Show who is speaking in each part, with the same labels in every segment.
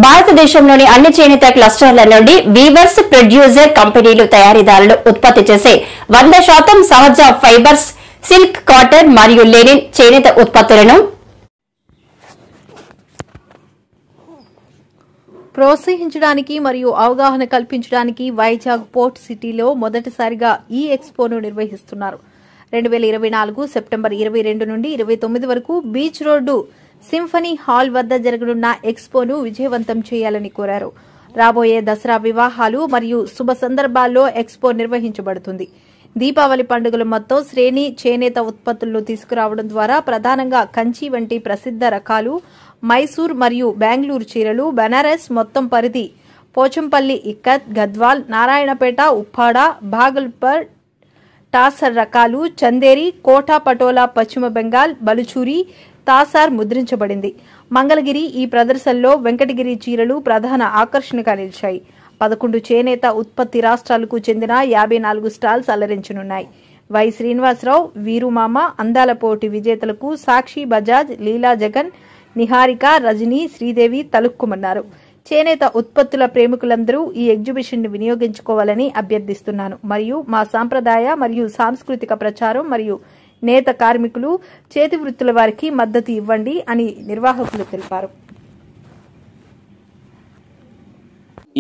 Speaker 1: భారతదేశంలోని అన్ని చేనేత క్లస్టర్ల నుండి వీవర్స్, ప్రొడ్యూసర్ కంపెనీలు, తయారీదారులు ఉత్పత్తి చేసే 100% సహజ ఫైబర్స్, సిల్క్, కాటన్ మరియు లెనిన్ చేనేత ఉత్పత్తులను
Speaker 2: ప్రోత్సహించడానికి మరియు అవగాహన కల్పించడానికి వైజాగ్ పోర్ట్ సిటీలో మొదటిసారిగా ఈ ఎక్స్పోను నిర్వహిస్తున్నారు. 2024 సెప్టెంబర్ 22 నుండి 29 వరకు బీచ్ రోడ్డు సింఫనీ హాల్ వద్ద జరగనున్న ఎక్స్పోను విజయవంతం చేయాలని కోరారు. రాబోయే దసరా, వివాహాలు మరియు శుభ సందర్భాల్లో ఎక్స్పో నిర్వహించబడుతుంది. దీపావళి పండుగల మొత్తం శ్రేణి చేనేత ఉత్పత్తులను తీసుకురావడం ద్వారా ప్రధానంగా కంచి వంటి ప్రసిద్ధ రకాలు, మైసూర్ మరియు బెంగళూరు చీరలు, బనారస్ మొత్తం పరిధి, పోచంపల్లి ఇక్కత్, గద్వాల్, నారాయణపేట, ఉప్పాడ, భాగల్పర్ టాసర్ రకాలు, చందేరి, కోటా పటోలా, పశ్చిమ బెంగాల్, బలుచూరి, తాసార్ ముద్రించబడింది. మంగళగిరి ఈ ప్రదర్శనలో వెంకటగిరి చీరలు ప్రధాన ఆకర్షణగా నిలిచాయి. 11 చేనేత ఉత్పత్తి రాష్ట్రాలకు చెందిన 54 స్టాల్స్ అలరించనున్నాయి. వై శ్రీనివాసరావు, వీరుమామ, అందాల పోటీ విజేతలకు సాక్షి బజాజ్, లీలా జగన్, నిహారిక, రజనీ, శ్రీదేవి తలుక్కుమన్నారు. చేనేత ఉత్పత్తుల ప్రేమికులందరూ ఈ ఎగ్జిబిషన్ ని వినియోగించుకోవాలని అభ్యర్థిస్తున్నాను మరియు మా సాంప్రదాయ మరియు సాంస్కృతిక ప్రచారం మరియు నేత కార్మికులు, చేతి వృత్తుల వారికి మద్దతు ఇవ్వండి అని నిర్వాహకులు తెలిపారు.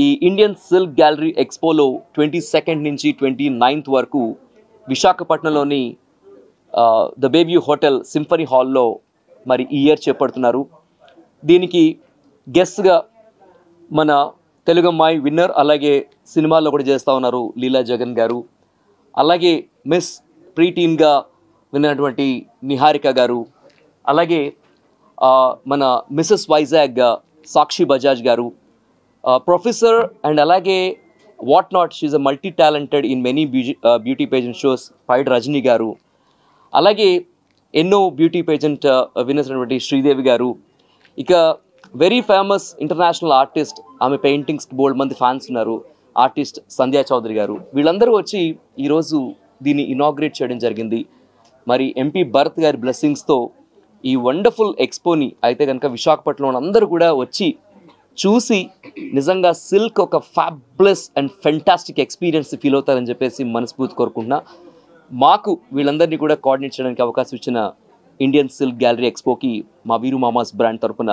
Speaker 3: ఈ ఇండియన్ సిల్క్ గ్యాలరీ ఎక్స్పోలో 22 నుంచి 29 వరకు విశాఖపట్నంలోని ద బేవ్యూ హోటల్ సింఫనీ హాల్లో మరి ఈ ఇయర్ చేపడుతున్నారు. దీనికి గెస్ట్గా మన తెలుగు అమ్మాయి విన్నర్, అలాగే సినిమాల్లో కూడా చేస్తూ ఉన్నారు లీలా జగన్ గారు, అలాగే మిస్ ప్రీటీన్గా విన్నటువంటి నిహారిక గారు, అలాగే మన Mrs Vizag Sakshi Bajaj garu, professor and అలాగే what not, she a multi talented in many beauty pageant shows పైడ్ రజనీ గారు, అలాగే ఎన్నో బ్యూటీ పేజెంట్ విన్నర్స్ అయినటువంటి శ్రీదేవి గారు, ఇక వెరీ ఫేమస్ ఇంటర్నేషనల్ ఆర్టిస్ట్, ఆమె పెయింటింగ్స్కి బోల్డ్ మంది ఫ్యాన్స్ ఉన్నారు, ఆర్టిస్ట్ సంధ్యా చౌదరి గారు. వీళ్ళందరూ వచ్చి ఈరోజు దీన్ని ఇనాగ్రేట్ చేయడం జరిగింది. మరి ఎంపీ భరత్ గారి బ్లెస్సింగ్స్తో ఈ వండర్ఫుల్ ఎక్స్పోని అయితే కనుక విశాఖపట్నంలో అందరూ కూడా వచ్చి చూసి నిజంగా సిల్క్ ఒక fables and fantastic experience feel అవుతారని చెప్పేసి మనస్ఫూర్తి కోరుకుంటున్నా. మాకు వీళ్ళందరినీ కూడా కోఆర్డినేట్ చేయడానికి అవకాశం ఇచ్చిన ఇండియన్ సిల్క్ గ్యాలరీ ఎక్స్పోకి మా వీరు మామాస్ బ్రాండ్ తరఫున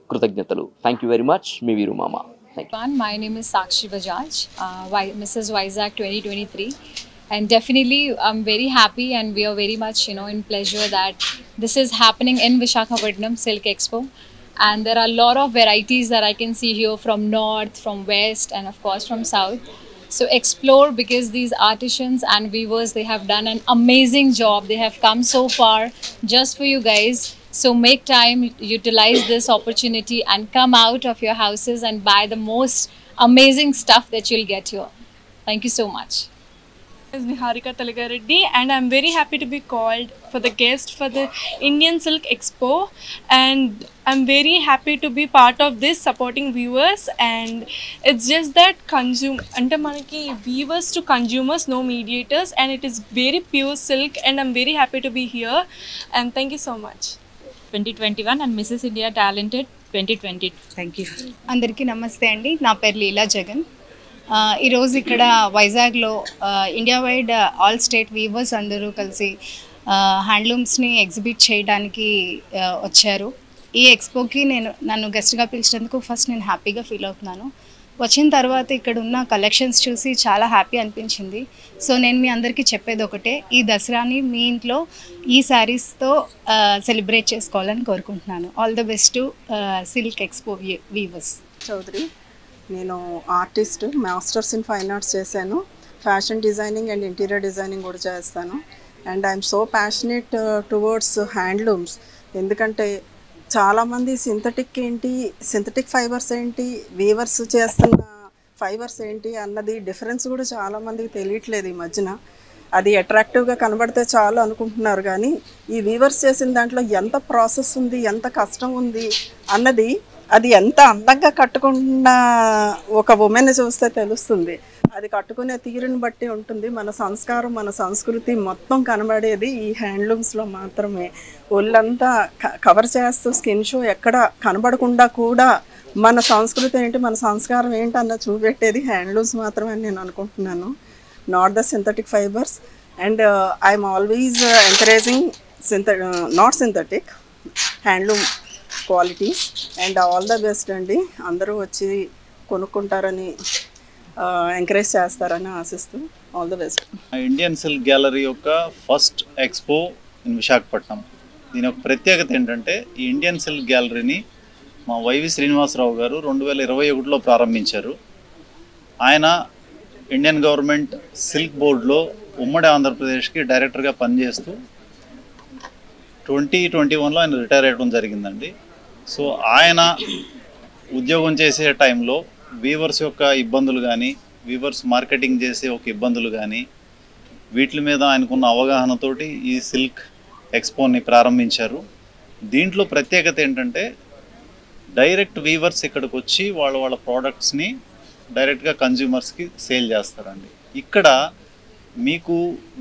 Speaker 3: కృతజ్ఞతలు. Thank you very much. మీ వీరు మామ.
Speaker 4: My name is Sakshi Bajaj, Mrs. Vizag 2023, and definitely I'm very happy and we are very much in pleasure that this is happening in Visakhapatnam Silk Expo, and there are a lot of varieties that I can see here from north, from west, and of course from south. So explore, because these artisans and weavers, they have done an amazing job. They have come so far just for you guys. So make time, utilize this opportunity and come out of your houses and buy the most amazing stuff that you'll get here. Thank you so much.
Speaker 5: Is Niharika Talagareddy, and I'm very happy to be called for the guest for the Indian Silk Expo, and I'm very happy to be part of this supporting viewers. And it's just that ante manaki viewers to consumers, no mediators, and it is very pure silk, and I'm very happy to be here, and thank you so much.
Speaker 6: 2021 and Mrs. India Talented 2020. Thank you.
Speaker 7: అందరికీ నమస్తే అండి, నా పేరు లీలా జగన్. ఈరోజు ఇక్కడ వైజాగ్లో India wide all state weavers అందరూ కలిసి హ్యాండ్లూమ్స్ని ఎగ్జిబిట్ చేయడానికి వచ్చారు. ఈ ఎక్స్పోకి నన్ను గెస్ట్గా పిలిచినందుకు ఫస్ట్ నేను హ్యాపీగా ఫీల్ అవుతున్నాను. వచ్చిన తర్వాత ఇక్కడ ఉన్న కలెక్షన్స్ చూసి చాలా హ్యాపీ అనిపించింది. సో నేను మీ అందరికీ చెప్పేది ఒకటే, ఈ దసరాని మీ ఇంట్లో ఈ శారీస్తో సెలబ్రేట్ చేసుకోవాలని కోరుకుంటున్నాను. All the best to silk expo weavers.
Speaker 8: Chaudhary, నేను artist, masters in fine arts చేశాను. Fashion designing and interior designing కూడా చేస్తాను. And I'm so passionate towards handlooms. ఎందుకంటే చాలామంది సింథటిక్ ఏంటి, సింథటిక్ ఫైబర్స్ ఏంటి, వీవర్స్ చేస్తున్న ఫైబర్స్ ఏంటి అన్నది డిఫరెన్స్ కూడా చాలామందికి తెలియట్లేదు ఈ మధ్యన. అది అట్రాక్టివ్గా కనబడితే చాలు అనుకుంటున్నారు, కానీ ఈ వీవర్స్ చేసిన దాంట్లో ఎంత ప్రాసెస్ ఉంది, ఎంత కష్టం ఉంది అన్నది, అది ఎంత అందంగా కట్టుకున్న ఒక ఉమెన్ చూస్తే తెలుస్తుంది. అది కట్టుకునే తీరుని బట్టి ఉంటుంది. మన సంస్కారం, మన సంస్కృతి మొత్తం కనబడేది ఈ హ్యాండ్లూమ్స్లో మాత్రమే. ఒళ్ళంతా కవర్ చేస్తూ స్కిన్ షో ఎక్కడ కనబడకుండా కూడా మన సంస్కృతి ఏంటి, మన సంస్కారం ఏంటి అన్న చూపెట్టేది హ్యాండ్లూమ్స్ మాత్రమే అని నేను అనుకుంటున్నాను. Not the synthetic fibres. And I'm always encouraging not synthetic handloom qualities. And all the best అండి. అందరూ వచ్చి కొనుక్కుంటారని ఎంకరేజ్ చేస్తారని ఆశిస్తూ all the best.
Speaker 9: Indian silk gallery యొక్క ఫస్ట్ ఎక్స్పో ఇన్ విశాఖపట్నం. దీని యొక్క ప్రత్యేకత ఏంటంటే ఈ ఇండియన్ సిల్క్ గ్యాలరీని మా వైవి శ్రీనివాసరావు గారు 2021లో ప్రారంభించారు. ఆయన ఇండియన్ గవర్నమెంట్ సిల్క్ బోర్డులో ఉమ్మడి ఆంధ్రప్రదేశ్కి డైరెక్టర్గా పనిచేస్తూ 2021లో ఆయన రిటైర్ అవ్వడం జరిగిందండి. సో ఆయన ఉద్యోగం చేసే టైంలో వీవర్స్ యొక్క ఇబ్బందులు కానీ, వీవర్స్ మార్కెటింగ్ చేసే ఒక ఇబ్బందులు కానీ, వీటి మీద ఆయనకున్న అవగాహనతోటి ఈ సిల్క్ ఎక్స్పోని ప్రారంభించారు. దీంట్లో ప్రత్యేకత ఏంటంటే డైరెక్ట్ వీవర్స్ ఇక్కడికి వచ్చి వాళ్ళ ప్రోడక్ట్స్ని డైరెక్ట్గా కన్జ్యూమర్స్కి సేల్ చేస్తారండి. ఇక్కడ మీకు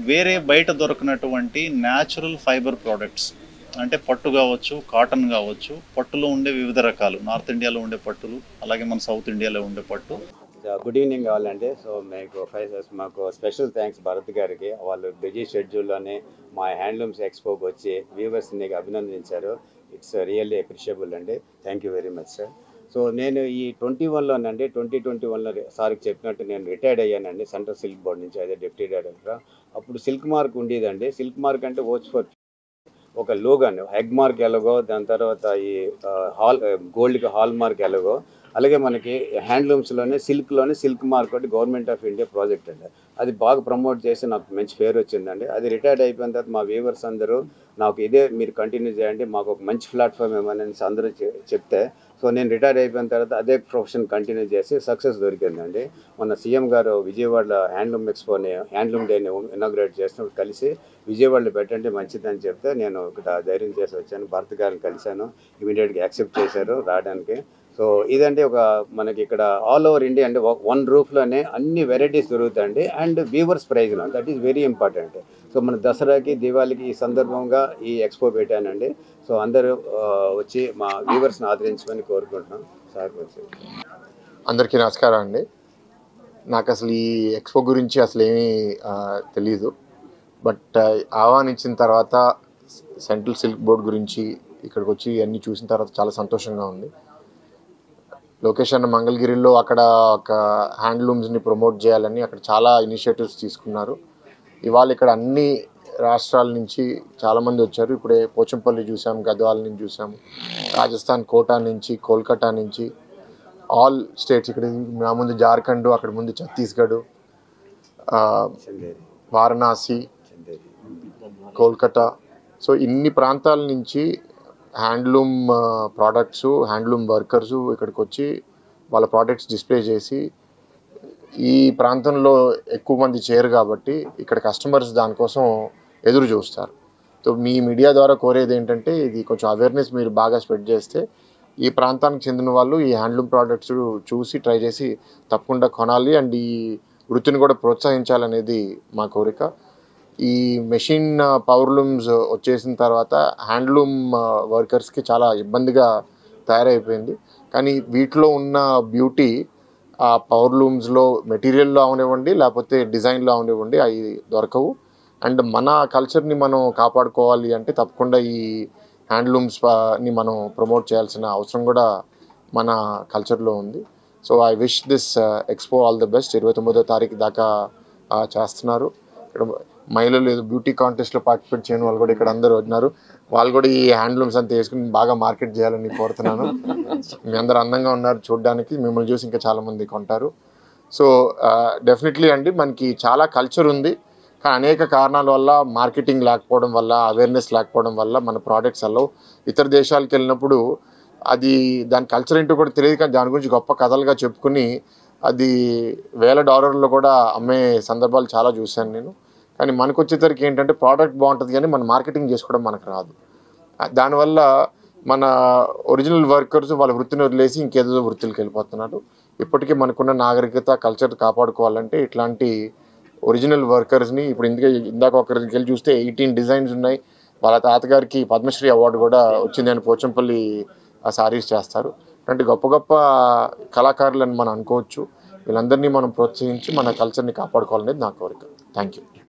Speaker 9: వేరే బయట దొరకనటువంటి న్యాచురల్ ఫైబర్ ప్రోడక్ట్స్ అంటే పట్టు కావచ్చు, కాటన్ కావచ్చు, పట్టులో ఉండే వివిధ రకాలు, నార్త్ ఇండియాలో ఉండే పట్టులు, అలాగే మన సౌత్ ఇండియాలో ఉండే పట్టు.
Speaker 10: గుడ్ ఈవినింగ్ కావాలండి. సో మాకు స్పెషల్ థ్యాంక్స్ భరత్ గారికి. వాళ్ళు బిజీ షెడ్యూల్లోనే మా హ్యాండ్లూమ్స్ ఎక్స్పోకి వచ్చి వ్యూవర్స్ని అభినందించారు. ఇట్స్ రియల్లీ అప్రిషియబుల్ అండి. Thank you very much sir. So నేను ఈ 2021లోనండి 2021లో సార్కి చెప్పినట్టు నేను రిటైర్డ్ అయ్యానండి సెంట్రల్ సిల్క్ బోర్డ్ నుంచి, అదే డిప్యూటీ డైరెక్టర్. అప్పుడు సిల్క్ మార్క్ ఉండేదండి. సిల్క్ మార్క్ అంటే ఓచ్ ఫర్ ఒక లోగో అండి, హెగ్ మార్క్ ఎలాగో, దాని తర్వాత ఈ గోల్డ్కి హాల్ మార్క్ ఎలాగో, అలాగే మనకి హ్యాండ్లూమ్స్లోనే సిల్క్లోనే సిల్క్ మార్క్ ఒకటి గవర్నమెంట్ ఆఫ్ ఇండియా ప్రాజెక్ట్ అండి. అది బాగా ప్రమోట్ చేసి నాకు మంచి పేరు వచ్చిందండి. అది రిటైర్డ్ అయిపోయిన తర్వాత మా వ్యూవర్స్ అందరూ నాకు ఇదే మీరు కంటిన్యూ చేయండి, మాకు ఒక మంచి ప్లాట్ఫామ్ ఏమని అందరూ చెప్తే, సో నేను రిటైర్ అయిపోయిన తర్వాత అదే ప్రొఫెషన్ కంటిన్యూ చేసి సక్సెస్ దొరికిందండి. మొన్న సీఎం గారు విజయవాడలో హ్యాండ్లూమ్ ఎక్స్పోని, హ్యాండ్లూమ్ డేని ఇనాగ్రేట్ చేసినప్పుడు కలిసి విజయవాడలో పెట్టండి మంచిదని చెప్తే నేను ఇక్కడ ధైర్యం చేసి వచ్చాను. భరత్ గారిని కలిశాను, ఇమీడియట్గా యాక్సెప్ట్ చేశారు రావడానికి. సో ఇదంటే ఒక మనకి ఇక్కడ ఆల్ ఓవర్ ఇండియా అంటే వన్ రూఫ్లోనే అన్ని వెరైటీస్ దొరుకుతాయండి. అండ్ వ్యూవర్స్ ప్రైజ్లో, that is very important. So మన దసరాకి, దివాళీకి ఈ సందర్భంగా ఈ ఎక్స్పో పెట్టానండి. సో అందరూ వచ్చి మా వ్యూవర్స్ని ఆదరించమని కోరుకుంటున్నాం. సార్ వచ్చి
Speaker 11: అందరికీ నమస్కారం అండి. నాకు అసలు ఈ ఎక్స్పో గురించి అసలు ఏమీ తెలీదు. బట్ ఆహ్వానించిన తర్వాత సెంట్రల్ సిల్క్ బోర్డ్ గురించి ఇక్కడికి వచ్చి అన్నీ చూసిన తర్వాత చాలా సంతోషంగా ఉంది. లొకేషన్ మంగళగిరిలో అక్కడ ఒక హ్యాండ్లూమ్స్ని ప్రమోట్ చేయాలని అక్కడ చాలా ఇనిషియేటివ్స్ తీసుకున్నారు. ఇవాళ ఇక్కడ అన్ని రాష్ట్రాల నుంచి చాలామంది వచ్చారు. ఇప్పుడే పోచంపల్లి చూసాం, గద్వాల నుంచి చూసాము, రాజస్థాన్ కోటా నుంచి, కోల్కతా నుంచి, ఆల్ స్టేట్స్. ఇక్కడ నా ముందు జార్ఖండ్, అక్కడ ముందు ఛత్తీస్గఢ్, వారణాసి, కోల్కతా. సో ఇన్ని ప్రాంతాల నుంచి హ్యాండ్లూమ్ ప్రోడక్ట్స్, హ్యాండ్లూమ్ వర్కర్సు ఇక్కడికి వచ్చి వాళ్ళ ప్రోడక్ట్స్ డిస్ప్లే చేసి, ఈ ప్రాంతంలో ఎక్కువ మంది చేయరు కాబట్టి ఇక్కడ కస్టమర్స్ దానికోసం ఎదురు చూస్తారు. సో మీ మీడియా ద్వారా కోరేది ఏంటంటే ఇది కొంచెం అవేర్నెస్ మీరు బాగా స్ప్రెడ్ చేస్తే ఈ ప్రాంతానికి చెందిన వాళ్ళు ఈ హ్యాండ్లూమ్ ప్రోడక్ట్స్ చూసి ట్రై చేసి తప్పకుండా కొనాలి అండ్ ఈ వృత్తిని కూడా ప్రోత్సహించాలనేది మా కోరిక. ఈ మెషిన్ పవర్లూమ్స్ వచ్చేసిన తర్వాత హ్యాండ్లూమ్ వర్కర్స్కి చాలా ఇబ్బందిగా తయారైపోయింది. కానీ వీటిలో ఉన్న బ్యూటీ ఆ పవర్లూమ్స్లో మెటీరియల్లో అవనివ్వండి, లేకపోతే డిజైన్లో అవనివ్వండి, అవి దొరకవు. అండ్ మన కల్చర్ని మనం కాపాడుకోవాలి అంటే తప్పకుండా ఈ హ్యాండ్లూమ్స్ని మనం ప్రమోట్ చేయాల్సిన అవసరం కూడా మన కల్చర్లో ఉంది. So I wish this expo all the best. 29వ తారీఖు దాకా చేస్తున్నారు. ఇక్కడ మహిళలు ఏదో బ్యూటీ కాంటెస్ట్లో పార్టిసిపేట్ చేయని వాళ్ళు కూడా ఇక్కడ అందరూ ఉన్నారు. వాళ్ళు కూడా ఈ హ్యాండ్లూమ్స్ అంతా వేసుకుని బాగా మార్కెట్ చేయాలని కోరుతున్నాను. మీ అందరూ అందంగా ఉన్నారు చూడడానికి, మిమ్మల్ని చూసి ఇంకా చాలామంది కొంటారు. సో డెఫినెట్లీ అండి మనకి చాలా కల్చర్ ఉంది, కానీ అనేక కారణాల వల్ల, మార్కెటింగ్ లేకపోవడం వల్ల, అవేర్నెస్ లేకపోవడం వల్ల మన ప్రోడక్ట్స్ అలా ఇతర దేశాలకు వెళ్ళినప్పుడు అది దాని కల్చర్ ఏంటో కూడా తెలియదు, కానీ దాని గురించి గొప్ప కథలుగా చెప్పుకుని అది $1000 కూడా అమ్మే సందర్భాలు చాలా చూశాను నేను. కానీ మనకు వచ్చేసరికి ఏంటంటే ప్రోడక్ట్ బాగుంటుంది కానీ మన మార్కెటింగ్ చేసుకోవడం మనకు రాదు. దానివల్ల మన ఒరిజినల్ వర్కర్స్ వాళ్ళ వృత్తిని వదిలేసి ఇంకేదో వృత్తులకు వెళ్ళిపోతున్నారు. ఇప్పటికీ మనకున్న నాగరికత, కల్చర్ కాపాడుకోవాలంటే ఇట్లాంటి ఒరిజినల్ వర్కర్స్ని ఇప్పుడు ఇందాక ఒకరికి వెళ్ళి చూస్తే 18 డిజైన్స్ ఉన్నాయి. వాళ్ళ తాతగారికి పద్మశ్రీ అవార్డు కూడా వచ్చింది అని పోచంపల్లి సారీస్ చేస్తారు. ఇలాంటి గొప్ప గొప్ప కళాకారులను మనం అనుకోవచ్చు. వీళ్ళందరినీ మనం ప్రోత్సహించి మన కల్చర్ని కాపాడుకోవాలనేది నా కోరిక. Thank you.